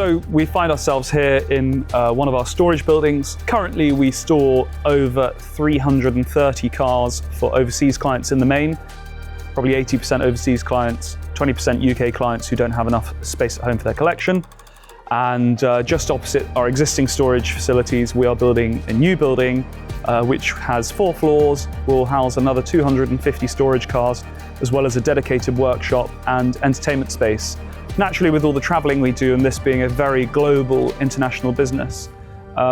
So we find ourselves here in one of our storage buildings. Currently we store over 330 cars for overseas clients in the main, probably 80% overseas clients, 20% UK clients who don't have enough space at home for their collection. And just opposite our existing storage facilities, we are building a new building which has 4 floors, will house another 250 storage cars, as well as a dedicated workshop and entertainment space. Naturally, with all the traveling we do, and this being a very global international business,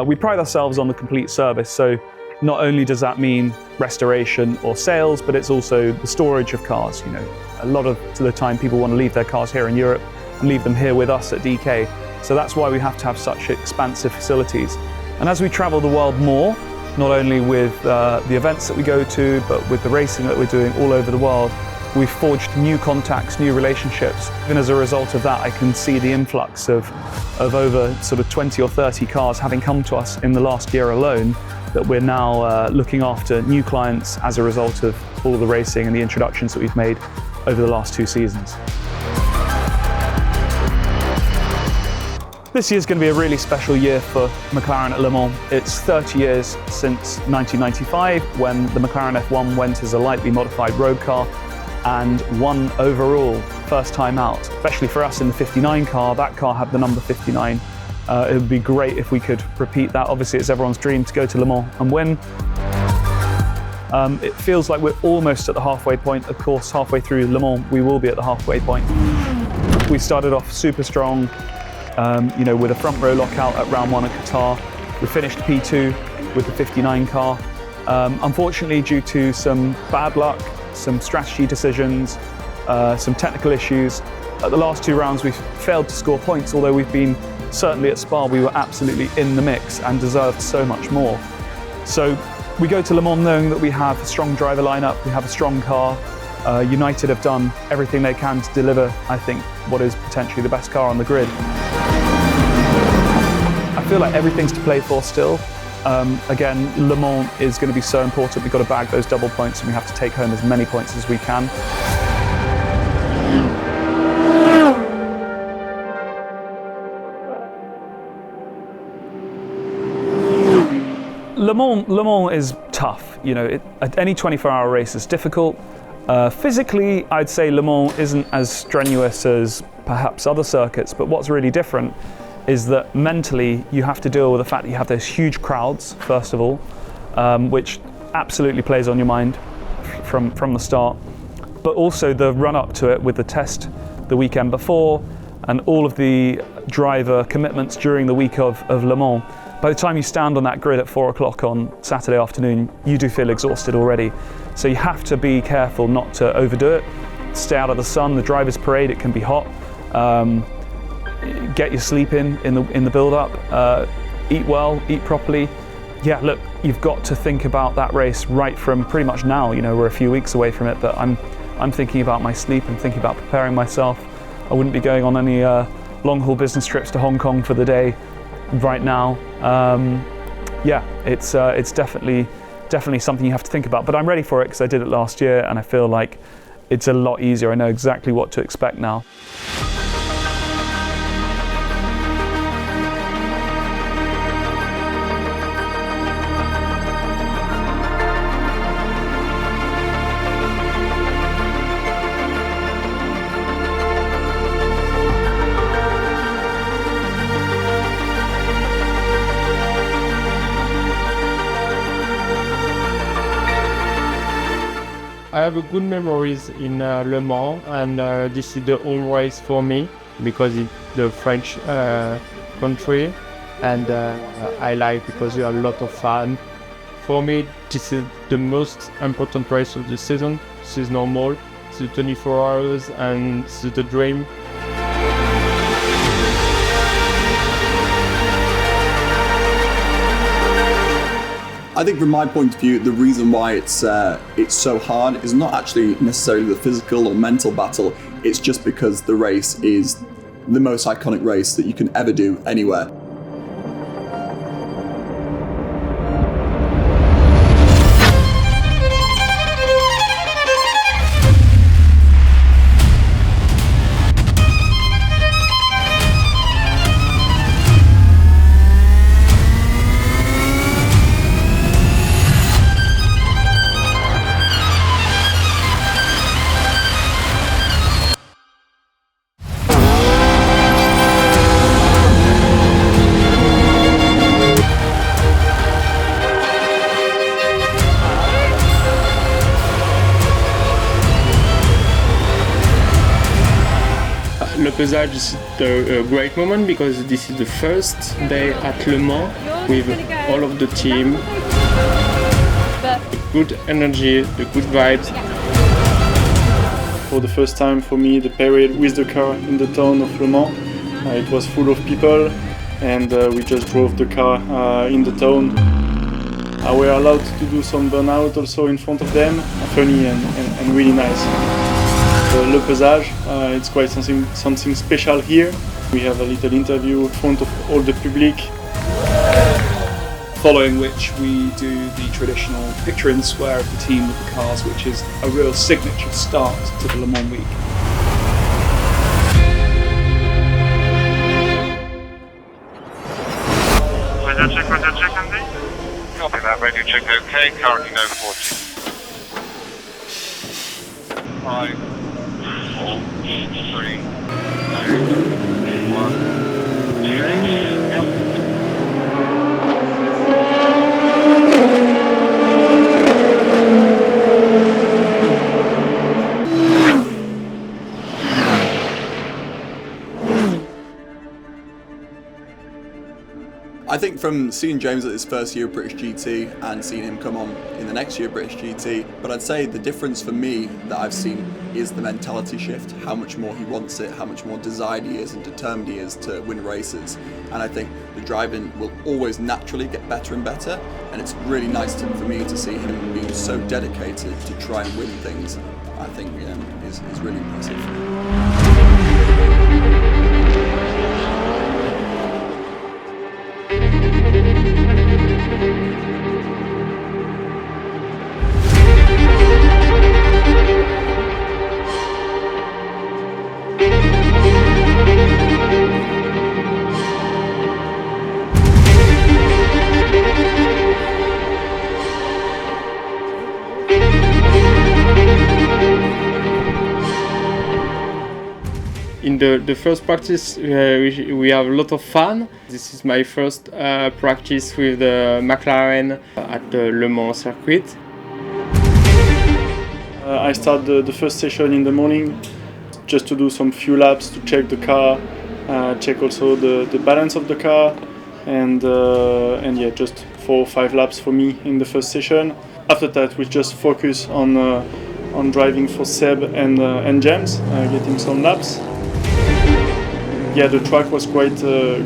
we pride ourselves on the complete service. So not only does that mean restoration or sales, but it's also the storage of cars. You know, a lot of the time people want to leave their cars here in Europe and leave them here with us at DK. So that's why we have to have such expansive facilities. And as we travel the world more, not only with the events that we go to, but with the racing that we're doing all over the world, we've forged new contacts, new relationships. And as a result of that, I can see the influx of over sort of 20 or 30 cars having come to us in the last year alone, that we're now looking after new clients as a result of all of the racing and the introductions that we've made over the last 2 seasons. This year's going to be a really special year for McLaren at Le Mans. It's 30 years since 1995, when the McLaren F1 went as a lightly modified road car and won overall, first time out. Especially for us in the 59 car, that car had the number 59. It would be great if we could repeat that. Obviously, it's everyone's dream to go to Le Mans and win. It feels like we're almost at the halfway point. Of course, halfway through Le Mans, we will be at the halfway point. We started off super strong, you know, with a front row lockout at round 1 at Qatar. We finished P2 with the 59 car. Unfortunately, due to some bad luck, some strategy decisions, some technical issues, at the last 2 rounds we've failed to score points, although we've been, certainly at Spa, we were absolutely in the mix and deserved so much more. So we go to Le Mans knowing that we have a strong driver lineup, we have a strong car. United have done everything they can to deliver, I think, what is potentially the best car on the grid. I feel like everything's to play for still. Again, Le Mans is going to be so important. We've got to bag those double points and we have to take home as many points as we can. Le Mans is tough. You know, any 24-hour race is difficult. Physically, I'd say Le Mans isn't as strenuous as perhaps other circuits, but what's really different is that mentally you have to deal with the fact that you have those huge crowds, first of all, which absolutely plays on your mind from the start, but also the run up to it with the test the weekend before and all of the driver commitments during the week of Le Mans. By the time you stand on that grid at 4 o'clock on Saturday afternoon, you do feel exhausted already. So you have to be careful not to overdo it. Stay out of the sun, the driver's parade, it can be hot. Get your sleep in the build-up, eat well, eat properly. Yeah, look, you've got to think about that race right from pretty much now. You know, we're a few weeks away from it, but I'm thinking about my sleep, I'm thinking about preparing myself. I wouldn't be going on any long-haul business trips to Hong Kong for the day right now. Yeah, it's definitely something you have to think about, but I'm ready for it because I did it last year and I feel like it's a lot easier. I know exactly what to expect now. I have a good memories in Le Mans, and this is the home race for me because it's the French country, and I like because you have a lot of fun. For me, this is the most important race of the season. This is normal. It's the 24 hours, and it's the dream. I think from my point of view, the reason why it's so hard is not actually necessarily the physical or mental battle. It's just because the race is the most iconic race that you can ever do anywhere. Pesage is a great moment because this is the first day at Le Mans with all of the team. The good energy, the good vibes. For the first time for me, the parade with the car in the town of Le Mans. It was full of people and we just drove the car in the town. We were allowed to do some burnout also in front of them, funny and really nice. Le Pesage, it's quite something special here. We have a little interview in front of all the public. Following which we do the traditional picture in square of the team with the cars, which is a real signature start to the Le Mans week. Was check, Andy? Copy that, radio check okay, currently no 40. 5, 4, 3, 2, 1, change. I think from seeing James at his first year of British GT and seeing him come on in the next year of British GT, but I'd say the difference for me that I've seen is the mentality shift, how much more he wants it, how much more desired he is and determined he is to win races. And I think the driving will always naturally get better and better, and it's really nice for me to see him being so dedicated to try and win things. I think is really impressive. In the first practice, we have a lot of fun. This is my first practice with the McLaren at the Le Mans circuit. I start the first session in the morning just to do some few laps to check the car, check also the balance of the car, and yeah, just 4 or 5 laps for me in the first session. After that, we just focus on driving for Seb and James, getting some laps. Yeah, the track was quite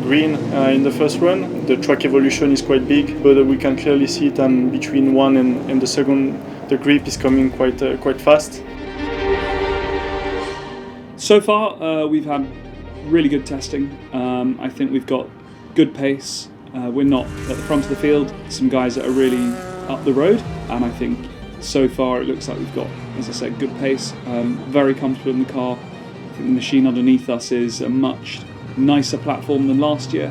green in the first run. The track evolution is quite big, but we can clearly see it between one and the second. The grip is coming quite fast. So far, we've had really good testing. I think we've got good pace. We're not at the front of the field. Some guys that are really up the road, and I think so far it looks like we've got, as I said, good pace. Very comfortable in the car. I think the machine underneath us is a much nicer platform than last year.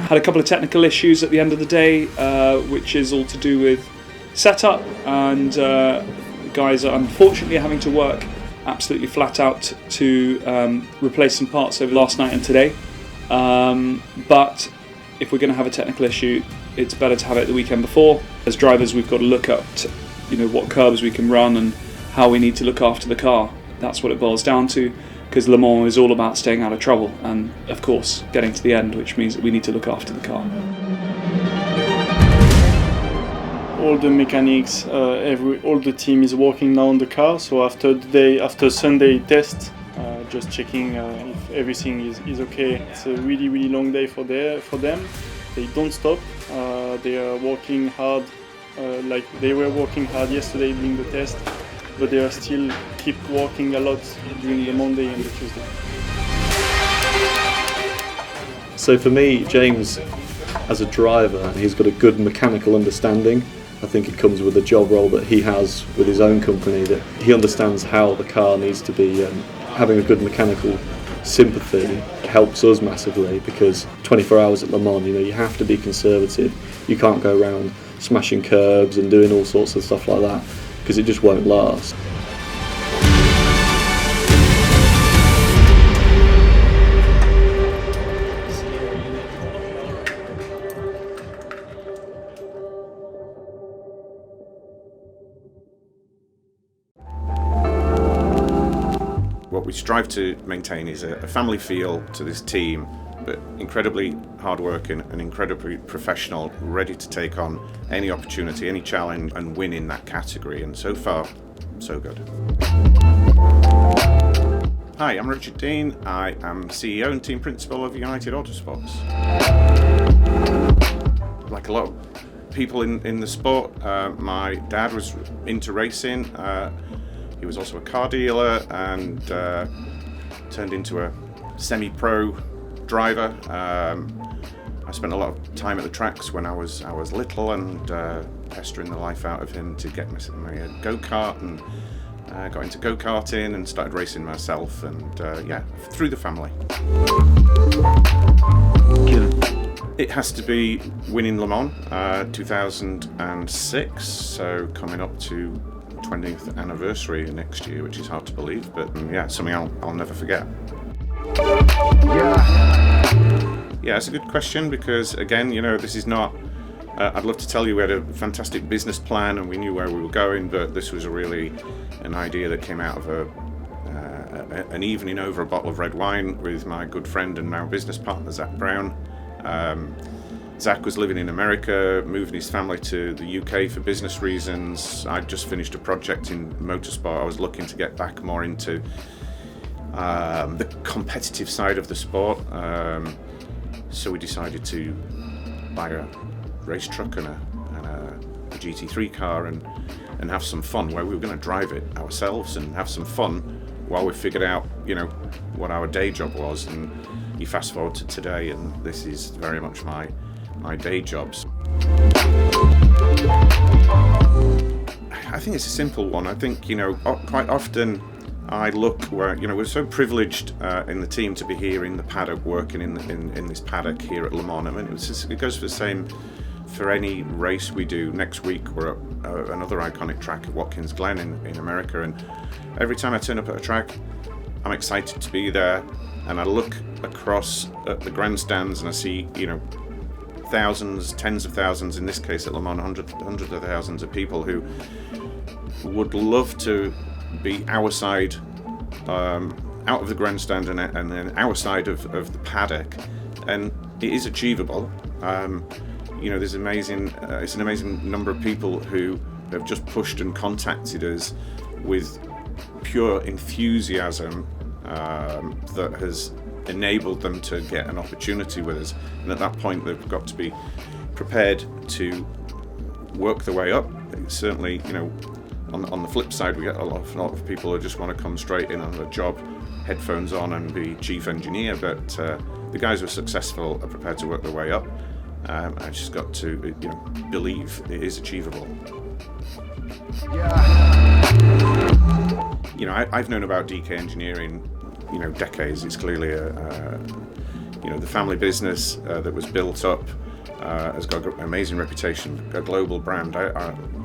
Had a couple of technical issues at the end of the day, which is all to do with setup, and guys are unfortunately having to work absolutely flat out to replace some parts over last night and today. But if we're going to have a technical issue, it's better to have it the weekend before. As drivers, we've got to look at what curbs we can run and how we need to look after the car. That's what it boils down to, because Le Mans is all about staying out of trouble and, of course, getting to the end, which means that we need to look after the car. All the mechanics, all the team is working now on the car. So after Sunday test, just checking if everything is okay. It's a really long day for them. They don't stop. They are working hard, like they were working hard yesterday during the test, but they are still keep working a lot during the Monday and the Tuesday. So for me, James, as a driver, he's got a good mechanical understanding. I think it comes with the job role that he has with his own company, that he understands how the car needs to be. Having a good mechanical sympathy helps us massively, because 24 hours at Le Mans, you have to be conservative. You can't go around smashing curbs and doing all sorts of stuff like that, because it just won't last. we strive to maintain is a family feel to this team, but incredibly hardworking and incredibly professional, ready to take on any opportunity, any challenge, and win in that category. And so far, so good. Hi, I'm Richard Dean. I am CEO and team principal of United Autosports. Like a lot of people in the sport, my dad was into racing. He was also a car dealer and turned into a semi-pro driver. I spent a lot of time at the tracks when I was little and pestering the life out of him to get my go-kart, and got into go-karting and started racing myself, and through the family. It has to be winning Le Mans 2006, so coming up to 20th anniversary next year, which is hard to believe, but something I'll never forget. Yeah, it's a good question because, again, this is not. I'd love to tell you we had a fantastic business plan and we knew where we were going, but this was really an idea that came out of an evening over a bottle of red wine with my good friend and now business partner, Zach Brown. Zach was living in America, moving his family to the UK for business reasons. I'd just finished a project in motorsport. I was looking to get back more into the competitive side of the sport. So we decided to buy a race truck and a GT3 car and have some fun, where we were going to drive it ourselves and have some fun while we figured out, what our day job was. And you fast forward to today, and this is very much my day jobs. I think it's a simple one. I think, quite often I look where, we're so privileged in the team to be here in the paddock, working in this paddock here at Le Mans. I mean, it goes for the same for any race we do. Next week we're at another iconic track at Watkins Glen in America, and every time I turn up at a track, I'm excited to be there, and I look across at the grandstands and I see, thousands, tens of thousands, in this case at Le Mans, hundreds of thousands of people who would love to be our side, out of the grandstand and then our side of the paddock, and it is achievable. There's it's an amazing number of people who have just pushed and contacted us with pure enthusiasm that has enabled them to get an opportunity with us, and at that point they've got to be prepared to work their way up. Certainly, on the flip side, we get a lot of people who just want to come straight in on a job, headphones on, and be chief engineer. But the guys who are successful are prepared to work their way up. I just got to, believe it is achievable. I've known about DK Engineering, decades. It's clearly the family business that was built up. Has got an amazing reputation, a global brand.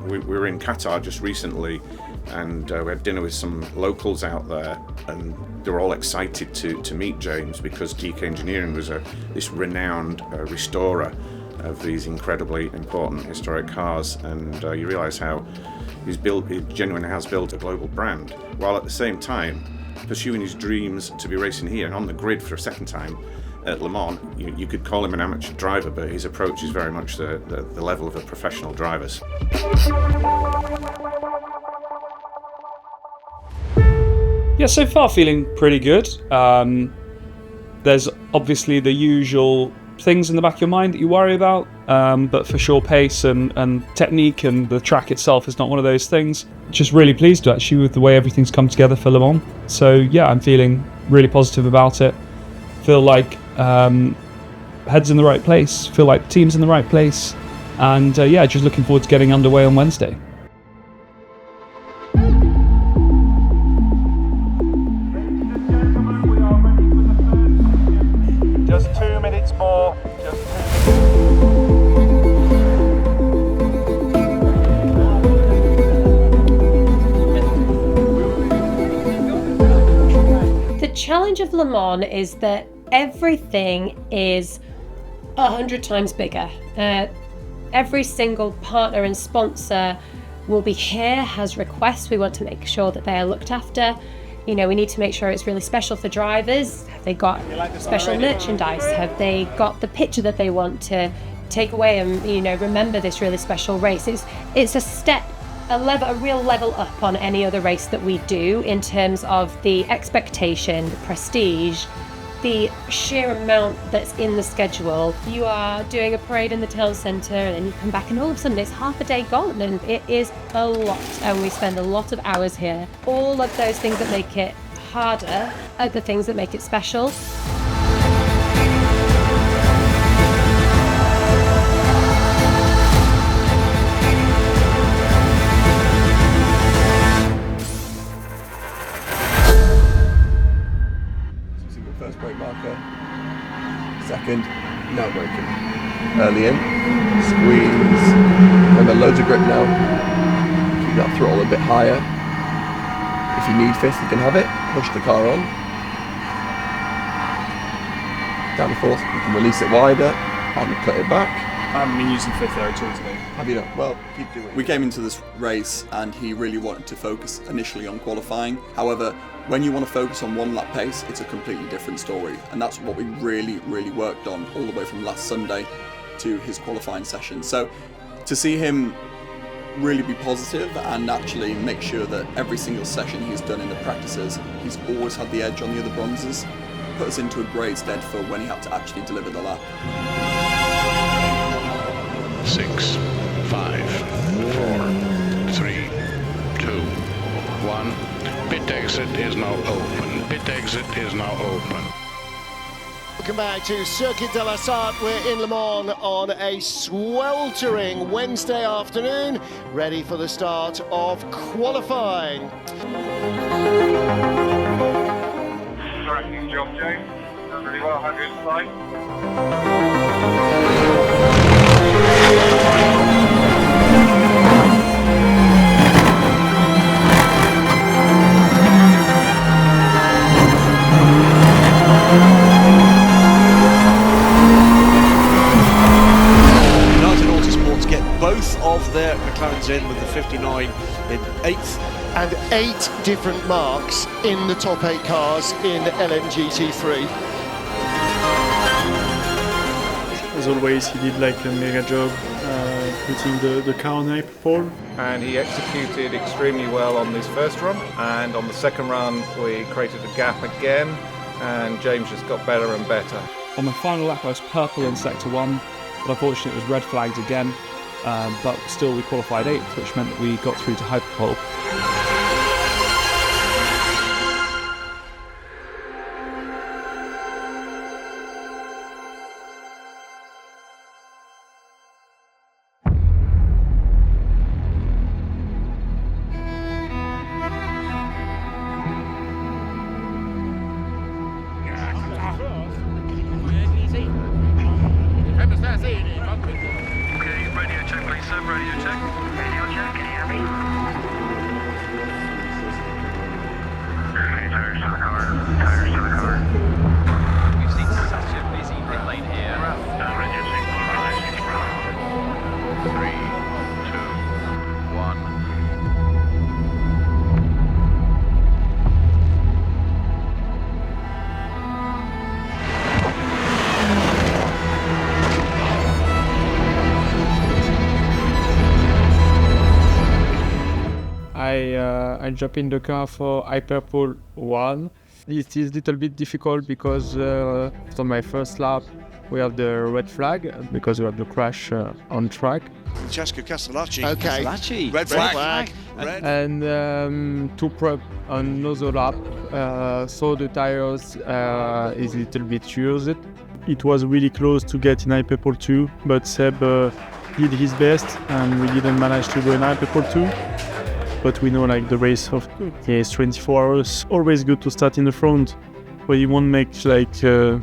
We were in Qatar just recently, and we had dinner with some locals out there, and they were all excited to meet James because DK Engineering was this renowned restorer of these incredibly important historic cars, and you realise how he genuinely has built a global brand, while at the same time pursuing his dreams to be racing here and on the grid for a second time at Le Mans. You could call him an amateur driver, but his approach is very much the level of a professional driver's. Yeah, so far feeling pretty good. There's obviously the usual things in the back of your mind that you worry about, but for sure pace and technique and the track itself is not one of those things. Just really pleased actually with the way everything's come together for Le Mans. So yeah, I'm feeling really positive about it. Feel like head's in the right place, feel like the team's in the right place, and just looking forward to getting underway on Wednesday. Just 2 minutes more. The challenge of Le Mans is that everything is 100 times bigger. Every single partner and sponsor will be here, has requests. We want to make sure that they are looked after. You know, we need to make sure it's really special for drivers. Have they got special merchandise? Have they got the picture that they want to take away and, you know, remember this really special race? It's a step, a real level up on any other race that we do in terms of the expectation, the prestige, the sheer amount that's in the schedule. You are doing a parade in the town centre and then you come back and all of a sudden it's half a day gone, and it is a lot, and we spend a lot of hours here. All of those things that make it harder are the things that make it special. First brake marker, second, now braking. Early in, squeeze, remember loads of grip now, keep that throttle a bit higher. If you need fifth you can have it, push the car on. Down to fourth, you can release it wider and cut it back. I haven't been using fifth there at all today. Have you not? Well, keep doing it. We came into this race and he really wanted to focus initially on qualifying. However, when you want to focus on one lap pace, it's a completely different story. And that's what we really worked on all the way from last Sunday to his qualifying session. So to see him really be positive and actually make sure that every single session he's done in the practices, he's always had the edge on the other bronzes, put us into a great stead for when he had to actually deliver the lap. 6, 5, 4, 3, 2, 1. Pit exit is now open. Pit exit is now open. Welcome back to Circuit de la Sarthe. We're in Le Mans on a sweltering Wednesday afternoon, ready for the start of qualifying. Cracking job, James. Done really well. Have you inside? Both of their McLarens in with the 59 in 8th. And 8 different marks in the top 8 cars in LMGT3. As always, he did like a mega job putting the car on Hyperpole. And he executed extremely well on this first run, and on the second run we created a gap again, and James just got better and better. On my final lap I was purple in sector 1, but unfortunately it was red flagged again. But still we qualified 8th, which meant that we got through to Hyperpole. I jump in the car for Hyperpole 1. It is a little bit difficult because after my first lap we have the red flag because we have the crash on track. Francesco Castellacci. Okay. Castellacci. Red flag. Red. And to prep another lap, so the tires is a little bit used. It was really close to get in Hyperpole 2, but Seb did his best and we didn't manage to go in Hyperpole 2. But we know like the race of it's 24 hours, always good to start in the front, but you won't make like the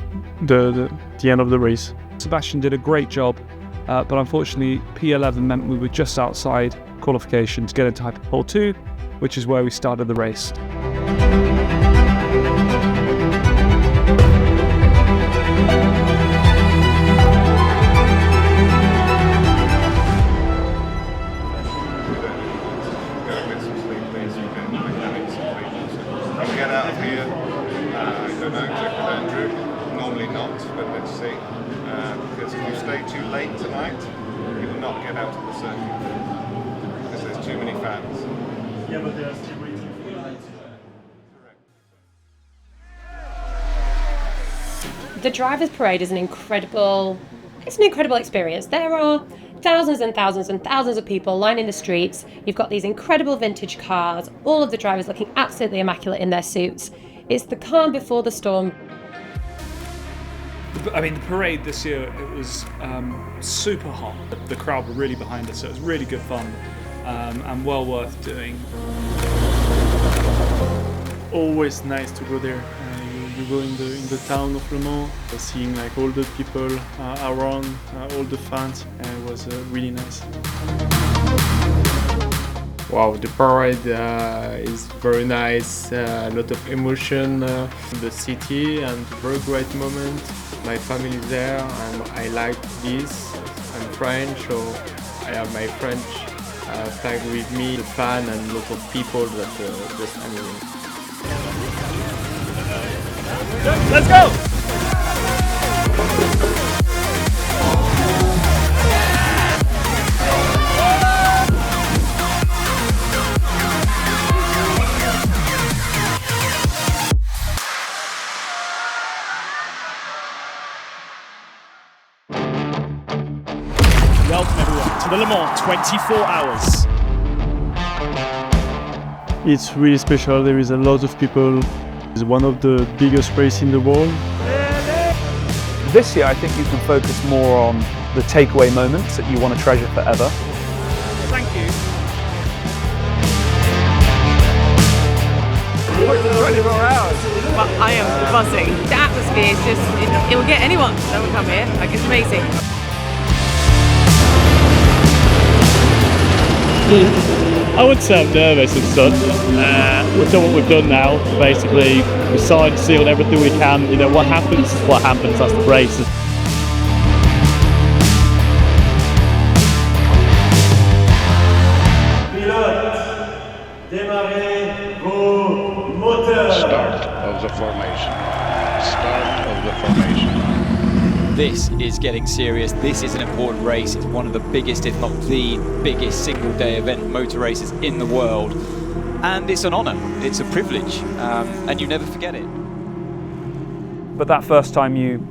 end of the race. Sebastien did a great job, but unfortunately P11 meant we were just outside qualification to get into Hyperpole 2, which is where we started the race. stay too late tonight, you will not get out of the circuit because there's too many fans. Yeah, but they are still waiting for the lights. The Drivers' Parade is an incredible experience. There are thousands and thousands and thousands of people lining the streets. You've got these incredible vintage cars, all of the drivers looking absolutely immaculate in their suits. It's the calm before the storm. I mean, the parade this year, it was super hot. The crowd were really behind us, so it was really good fun and well worth doing. Always nice to go there. You go in the town of Le Mans, seeing like all the people around, all the fans, and it was really nice. Wow, the parade is very nice, a lot of emotion in the city and very great moment. My family is there and I like this. I'm French, so I have my French flag with me, the fan and a lot of people that just amazing. Let's go! Welcome everyone to the Le Mans 24 hours. It's really special. There is a lot of people. It's one of the biggest races in the world. This year, I think you can focus more on the takeaway moments that you want to treasure forever. Thank you. 24 hours. But I am buzzing. The atmosphere is just, it will get anyone that will come here. Like, it's amazing. I would say I'm nervous as such. We've done what we've done now. Basically, we signed, sealed everything we can. You know, what happens is what happens. That's the race. Start of the formation. Start of the formation. This is getting serious. This is an important race. It's one of the biggest, if not the biggest, single-day event motor races in the world. And it's an honour. It's a privilege. And you never forget it. But that first time you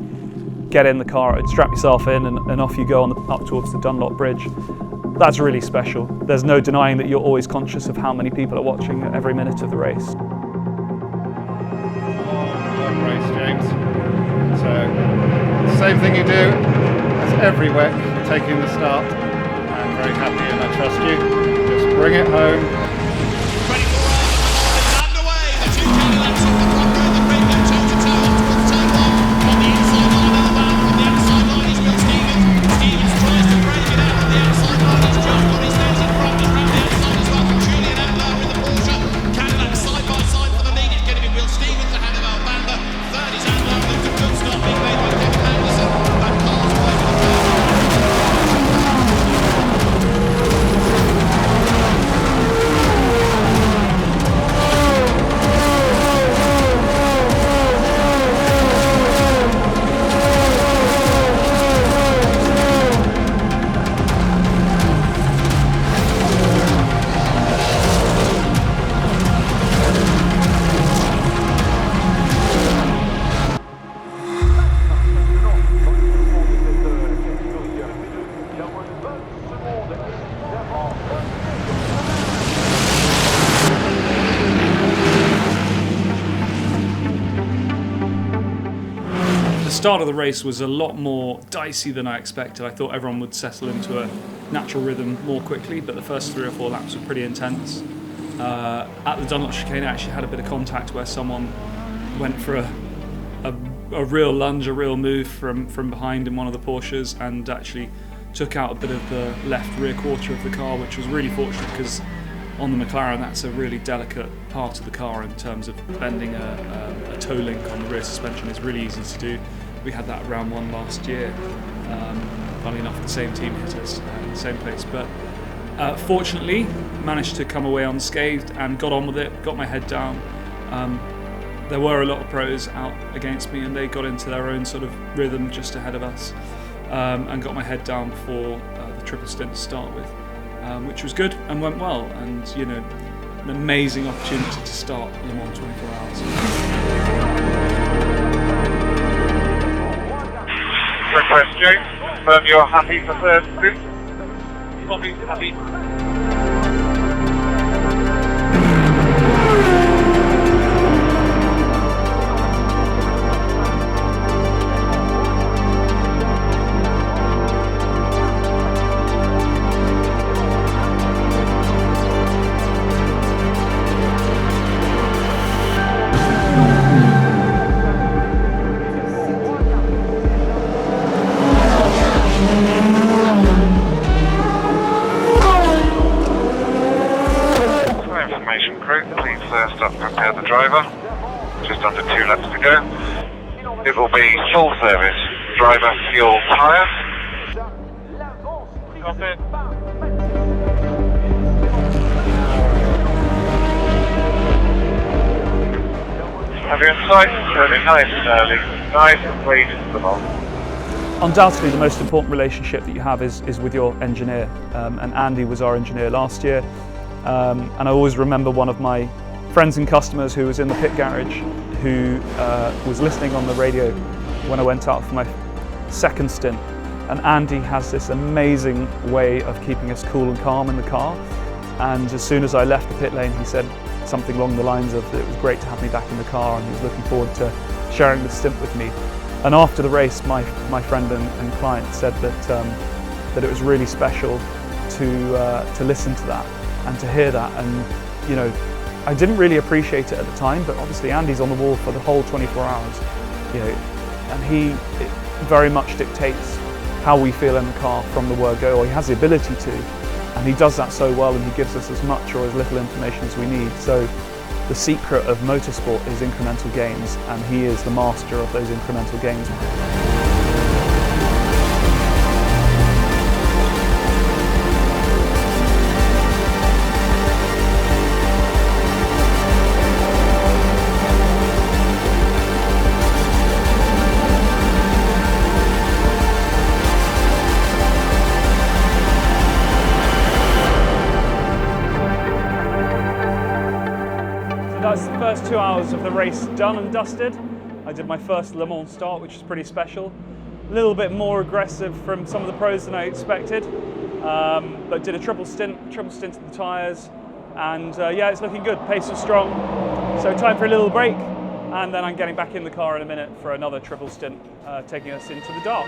get in the car and strap yourself in and off you go up towards the Dunlop Bridge, that's really special. There's no denying that you're always conscious of how many people are watching at every minute of the race. Long race, James. So, same thing you do as every WEC. You're taking the start. I'm very happy and I trust you. Just bring it home. The start of the race was a lot more dicey than I expected. I thought everyone would settle into a natural rhythm more quickly, but the first 3 or 4 laps were pretty intense. At the Dunlop chicane, I actually had a bit of contact where someone went for a real lunge, a real move from behind in one of the Porsches and actually took out a bit of the left rear quarter of the car, which was really fortunate because on the McLaren that's a really delicate part of the car in terms of bending a toe link on the rear suspension is really easy to do. We had that round 1 last year. Funny enough, the same team hit us in the same place. But fortunately, managed to come away unscathed and got on with it, got my head down. There were a lot of pros out against me and they got into their own sort of rhythm just ahead of us. and got my head down for the triple stint to start with, which was good and went well, and you know, an amazing opportunity to start Le Mans 24 Hours. Request James, confirm you're happy for third stint. Bobby, happy. Prepare the driver, just under 2 laps to go. It will be full service, driver, fuel, tyres. Got it. Have you in sight? Very nice, nice and clean into the ball. Undoubtedly the most important relationship that you have is with your engineer, and Andy was our engineer last year, and I always remember one of my friends and customers who was in the pit garage who was listening on the radio when I went out for my second stint, and Andy has this amazing way of keeping us cool and calm in the car, and as soon as I left the pit lane he said something along the lines of that it was great to have me back in the car and he was looking forward to sharing the stint with me. And after the race my friend and client said that it was really special to listen to that and to hear that, and you know, I didn't really appreciate it at the time, but obviously Andy's on the wall for the whole 24 hours, you know, and he very much dictates how we feel in the car from the word go, or he has the ability to, and he does that so well, and he gives us as much or as little information as we need. So the secret of motorsport is incremental gains, and he is the master of those incremental gains. That's the first 2 hours of the race done and dusted. I did my first Le Mans start, which was pretty special. A little bit more aggressive from some of the pros than I expected, but did a triple stint of the tyres, and yeah, it's looking good. Pace was strong, so time for a little break, and then I'm getting back in the car in a minute for another triple stint, taking us into the dark.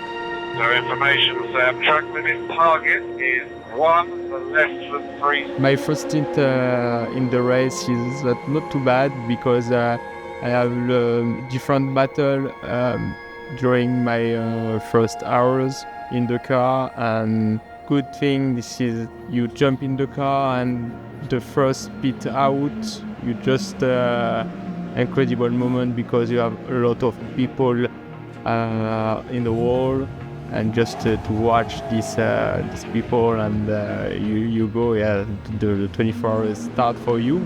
So information, track limit target is 1 for less than 3. My first stint in the race is not too bad because I have different battle during my first hours in the car, and good thing this is you jump in the car and the first pit out, you just incredible moment because you have a lot of people in the wall. And just to watch these people, and you go, yeah, the 24 hours start for you.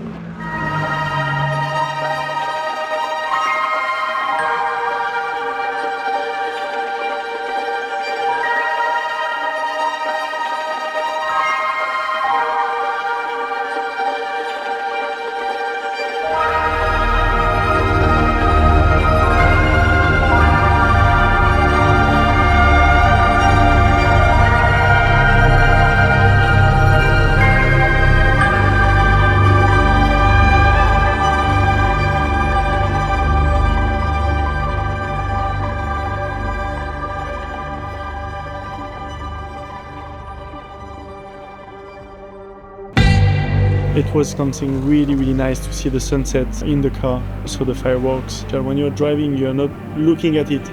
It was something really, really nice to see the sunset in the car, so the fireworks. When you're driving, you're not looking at it,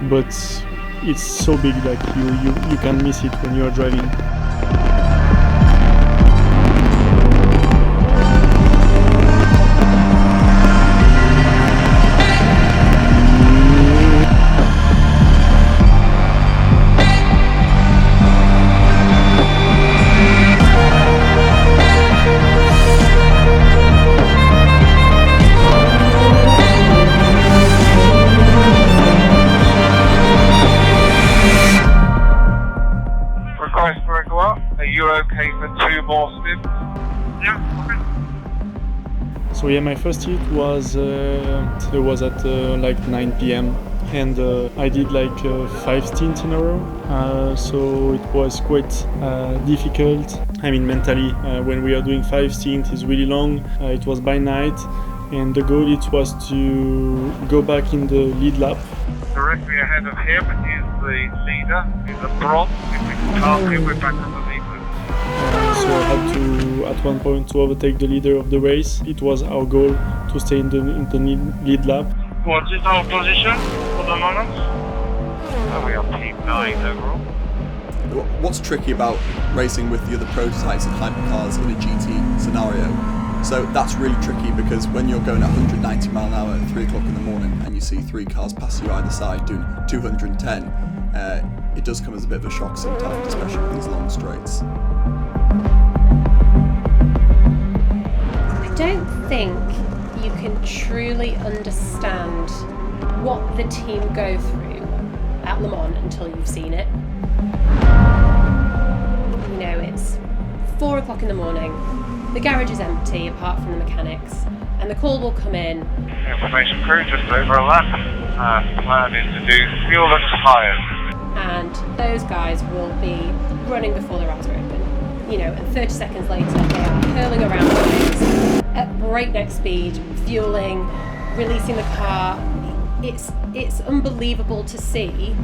but it's so big that you can miss it when you're driving. you're okay for 2 more stints? Yeah, okay. So yeah, my first hit was at like 9 p.m. and I did like 5 stints in a row. So it was quite difficult. I mean, mentally, when we are doing 5 stints, it's really long. It was by night, and the goal it was to go back in the lead lap. Directly ahead of him is the leader, is a bronze. If we can pass him, we're back on the lead. So I had to, at one point, to overtake the leader of the race. It was our goal to stay in the lead lap. What is our position for the moment? We are team 9 overall. What's tricky about racing with the other prototypes and hypercars in a GT scenario? So that's really tricky because when you're going at 190 mile an hour at 3 o'clock in the morning and you see 3 cars pass you either side doing 210, it does come as a bit of a shock sometimes, especially with these long straights. I don't think you can truly understand what the team go through at Le Mans until you've seen it. You know, it's 4 o'clock in the morning, the garage is empty apart from the mechanics, and the call will come in. Information crew just over a lap. Plan is to do fuel and tyres. And those guys will be running before their eyes are open. You know, and 30 seconds later, they are hurling around the lanes at breakneck speed, fueling, releasing the car. It's unbelievable to see.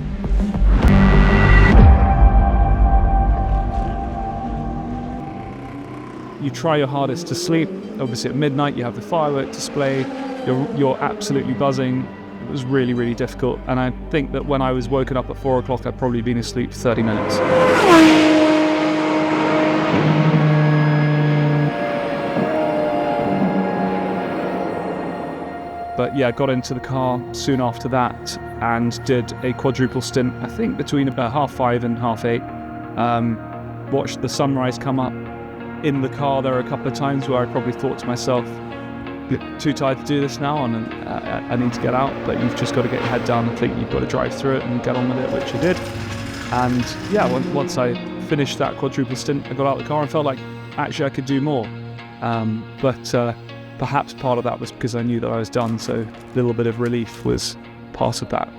You try your hardest to sleep. Obviously, at midnight, you have the firework display. You're absolutely buzzing. It was really, really difficult. And I think that when I was woken up at 4 o'clock, I'd probably been asleep 30 minutes. But yeah, got into the car soon after that and did a quadruple stint, I think between about 5:30 and 8:30. Watched the sunrise come up in the car. There were a couple of times where I probably thought to myself, too tired to do this now and I need to get out, but you've just got to get your head down and think you've got to drive through it and get on with it, which I did. And yeah, once I finished that quadruple stint, I got out of the car and felt like actually I could do more. But perhaps part of that was because I knew that I was done, so a little bit of relief was part of that.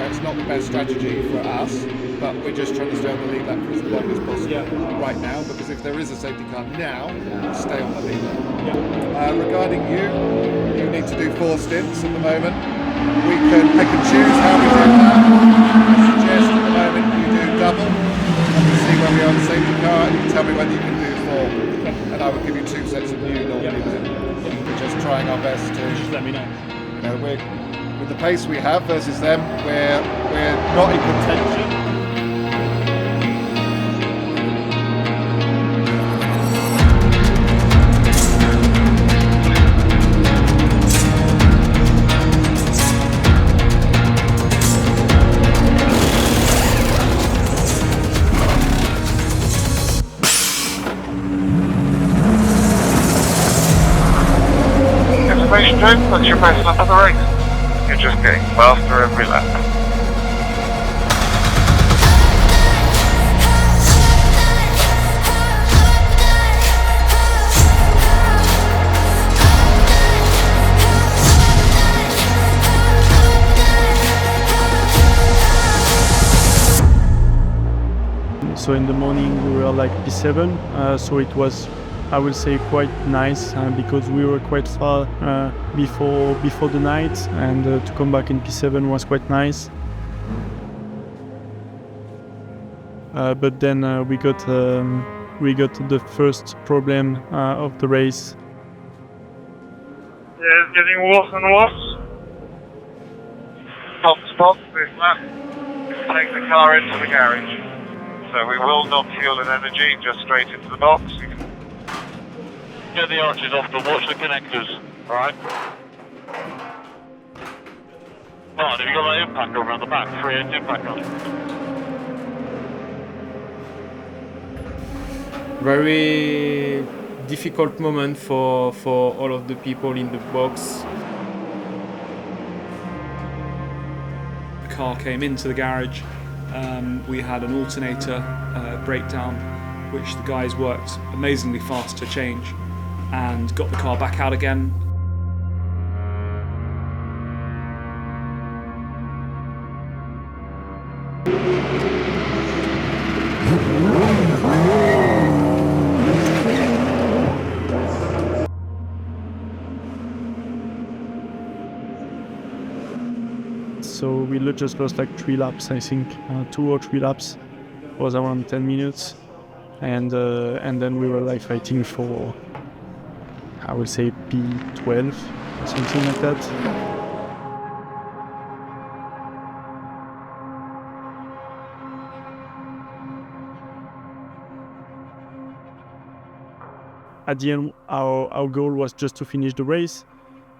It's not the best strategy for us, but we're just trying to stay on the lead lap for as long as possible right now, because if there is a safety car now, stay on the lead lap. Regarding you need to do 4 stints at the moment. We can pick and choose how we do that. I suggest at the moment you do double, and we see where we are on the safety car, and you can tell me whether you can do 4. And I will give you 2 sets of new normally then. We're just trying our best to... Just let me know. You know, with the pace we have versus them, we're not in contention. Information Joe, that's your best lap of the race. You're just getting faster every lap. So in the morning we were like P7, so it was, I will say, quite nice because we were quite far before the night, and to come back in P7 was quite nice. But then we got the first problem of the race. Yeah, it's getting worse and worse. Stop this lap. Take the car into the garage. So we will not fuel and energy, just straight into the box. You can get the arches off, but watch the connectors, alright? Right, have you got that impact around the back? 3/8 impact on. Very difficult moment for all of the people in the box. car came into the garage, we had an alternator breakdown, which the guys worked amazingly fast to change and got the car back out again. So we just lost like 3 laps, I think, 2 or 3 laps. It was around 10 minutes, and then we were like fighting for, I would say, P12 or something like that. At the end, our goal was just to finish the race,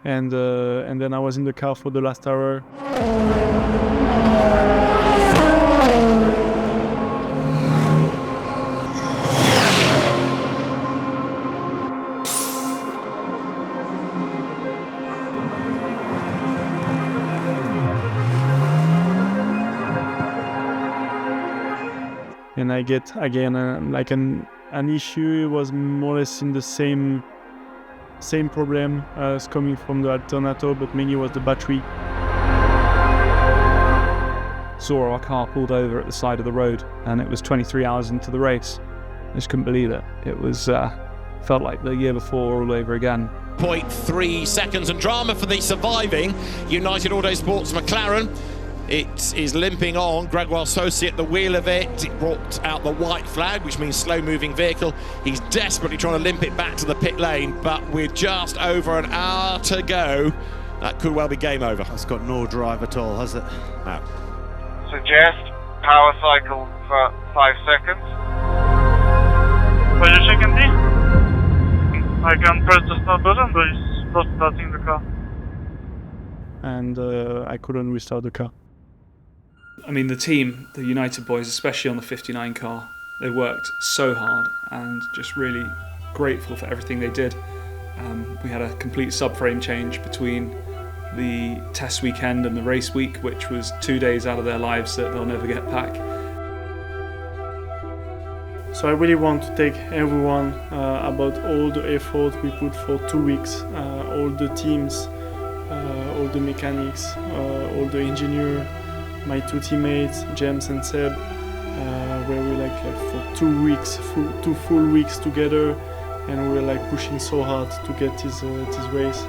and then I was in the car for the last hour. And I get again like an issue. It was more or less in the same problem as coming from the alternator, but mainly was the battery. Saw our car pulled over at the side of the road, and it was 23 hours into the race. I just couldn't believe it. It was felt like the year before all over again. 0.3 seconds and drama for the surviving United Autosports McLaren. It is limping on. Gregoire Saucy at the wheel of it. It brought out the white flag, which means slow-moving vehicle. He's desperately trying to limp it back to the pit lane, but with just over an hour to go, that could well be game over. That's got no drive at all, has it? No. Suggest power cycle for 5 seconds. What are you checking, D? I can press the start button, but it's not starting the car. And I couldn't restart the car. I mean, the team, the United boys, especially on the 59 car, they worked so hard and just really grateful for everything they did. We had a complete subframe change between the test weekend and the race week, which was 2 days out of their lives that they'll never get back. So I really want to thank everyone about all the effort we put for 2 weeks, all the teams, all the mechanics, all the engineer, my 2 teammates, James and Seb, where we like for 2 weeks, 2 full weeks together, and we were like pushing so hard to get this race.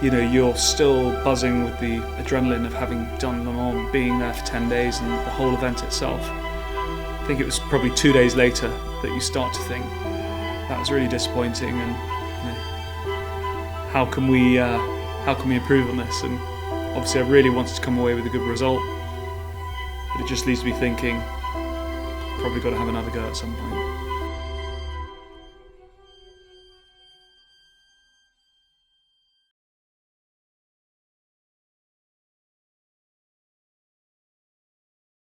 You know, you're still buzzing with the adrenaline of having done Le Mans, being there for 10 days and the whole event itself. I think it was probably 2 days later that you start to think, that was really disappointing, and how can we improve on this? And obviously I really wanted to come away with a good result, but it just leaves me thinking, probably got to have another go at some point.